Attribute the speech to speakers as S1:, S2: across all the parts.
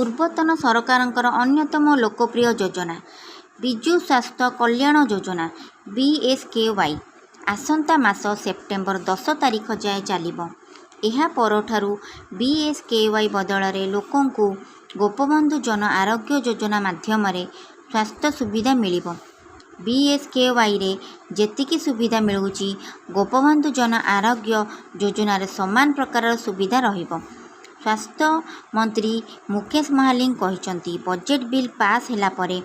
S1: ପୂର୍ବତନ ସରକାରଙ୍କର ଅନ୍ୟତମ ଲୋକପ୍ରିୟ ଯୋଜନା ବିଜୁ ସ୍ୱାସ୍ଥ୍ୟ କଲ୍ୟାଣ ଯୋଜନା BSKY ଆସନ୍ତା ମାସ ସେପ୍ଟେମ୍ବର 10 ତାରିଖ ଯାଏ ଚାଲିବ। ଏହା ପରଠାରୁ BSKY ବଦଳରେ ଲୋକଙ୍କୁ ଗୋପବନ୍ଧୁ ଜନ ଆରୋଗ୍ୟ ଯୋଜନା ମାଧ୍ୟମରେ ସ୍ୱାସ୍ଥ୍ୟ ସୁବିଧା ମିଳିବ। BSKYରେ ଯେତିକି ସୁବିଧା ମିଳୁଛି ଗୋପବନ୍ଧୁ ଜନ ଆରୋଗ୍ୟ ଯୋଜନାରେ ସମାନ ପ୍ରକାରର ସୁବିଧା ରହିବ। ସ୍ୱାସ୍ଥ୍ୟ ମନ୍ତ୍ରୀ ମୁକେଶ ମହାଲିକ କହିଛନ୍ତି, ବଜେଟ୍ ବିଲ୍ ପାସ୍ ହେଲା ପରେ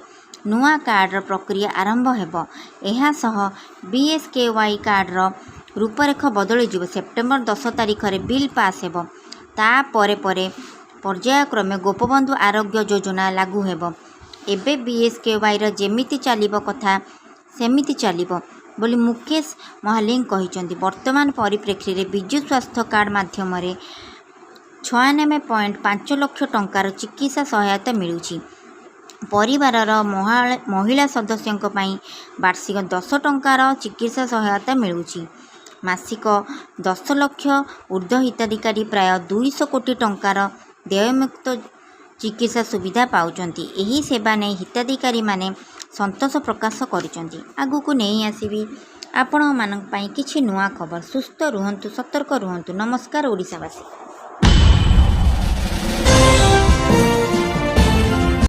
S1: ନୂଆ କାର୍ଡ଼ର ପ୍ରକ୍ରିୟା ଆରମ୍ଭ ହେବ। ଏହା ସହ BSKY କାର୍ଡ଼ର ରୂପରେଖ ବଦଳିଯିବ। ସେପ୍ଟେମ୍ବର 10 ତାରିଖରେ ବିଲ୍ ପାସ୍ ହେବ। ତା ପରେ ପର୍ଯ୍ୟାୟକ୍ରମେ ଗୋପବନ୍ଧୁ ଆରୋଗ୍ୟ ଯୋଜନା ଲାଗୁ ହେବ। ଏବେ BSKYର ଯେମିତି ଚାଲିବ କଥା ସେମିତି ଚାଲିବ ବୋଲି ମୁକେଶ ମହାଲିକ କହିଛନ୍ତି। ବର୍ତ୍ତମାନ ପରିପ୍ରେକ୍ଷୀରେ ବିଜୁ ସ୍ୱାସ୍ଥ୍ୟ କାର୍ଡ଼ ମାଧ୍ୟମରେ 96.5 ଲକ୍ଷ ଟଙ୍କାର ଚିକିତ୍ସା ସହାୟତା ମିଳୁଛି। ପରିବାରର ମହିଳା ସଦସ୍ୟଙ୍କ ପାଇଁ ବାର୍ଷିକ 10 ଟଙ୍କାର ଚିକିତ୍ସା ସହାୟତା ମିଳୁଛି। ମାସିକ 10 ଲକ୍ଷ ଉର୍ଦ୍ଧ୍ୱ ହିତାଧିକାରୀ ପ୍ରାୟ 200 କୋଟି ଟଙ୍କାର ଦେୟମୁକ୍ତ ଚିକିତ୍ସା ସୁବିଧା ପାଉଛନ୍ତି। ଏହି ସେବା ନେଇ ହିତାଧିକାରୀମାନେ ସନ୍ତୋଷ ପ୍ରକାଶ କରିଛନ୍ତି। ଆଗକୁ ନେଇ ଆସିବି ଆପଣମାନଙ୍କ ପାଇଁ କିଛି ନୂଆ ଖବର। ସୁସ୍ଥ ରୁହନ୍ତୁ, ସତର୍କ ରୁହନ୍ତୁ। ନମସ୍କାର ଓଡ଼ିଶାବାସୀ।